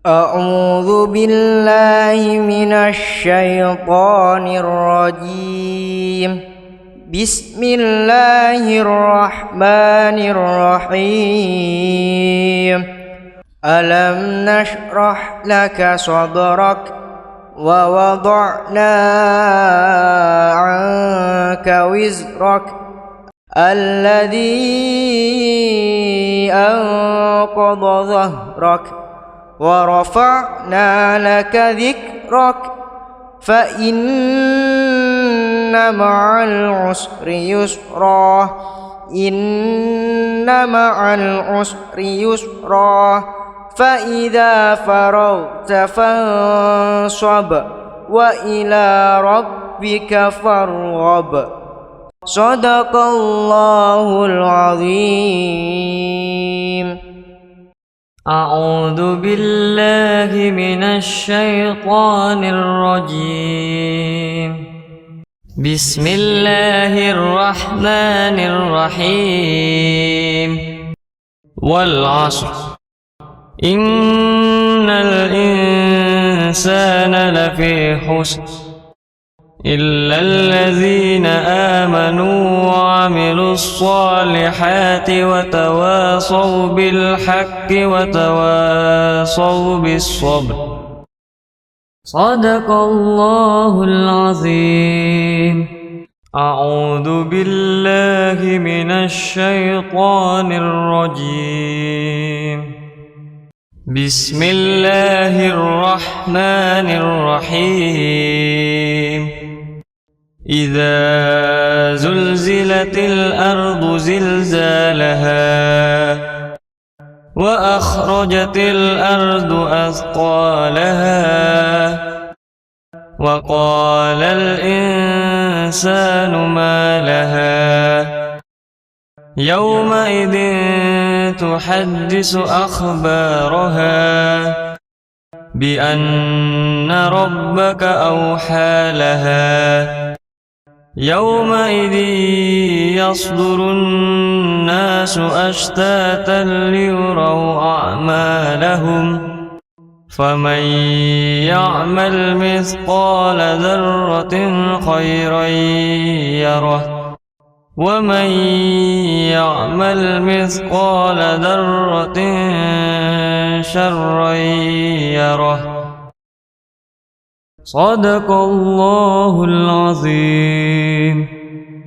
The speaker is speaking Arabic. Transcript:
أعوذ بالله من الشيطان الرجيم. بسم الله الرحمن الرحيم. ألم نشرح لك صدرك ووضعنا عنك وزرك الذي أنقض ظهرك ورفعنا لك ذكرك فإن مع العسر يسرا إن مع العسر يسرا فإذا فرغت فانصب وإلى ربك فارغب. صدق الله العظيم. أعوذ بالله من الشيطان الرجيم. بسم الله الرحمن الرحيم. والعصر إن الإنسان لفي خسر إلا الذين آمنوا وعملوا الصالحات وتواصوا بالحق وتواصوا بالصبر. صدق الله العظيم. أعوذ بالله من الشيطان الرجيم. بسم الله الرحمن الرحيم. إذا زلزلت الأرض زلزالها وأخرجت الأرض أثقالها وقال الإنسان ما لها يومئذ تحدث أخبارها بأن ربك أوحى لها يومئذ يصدر الناس أشتاتا ليروا أعمالهم فمن يعمل مثقال ذرة خيرا يره ومن يعمل مثقال ذرة شرا يره. صدق الله العظيم.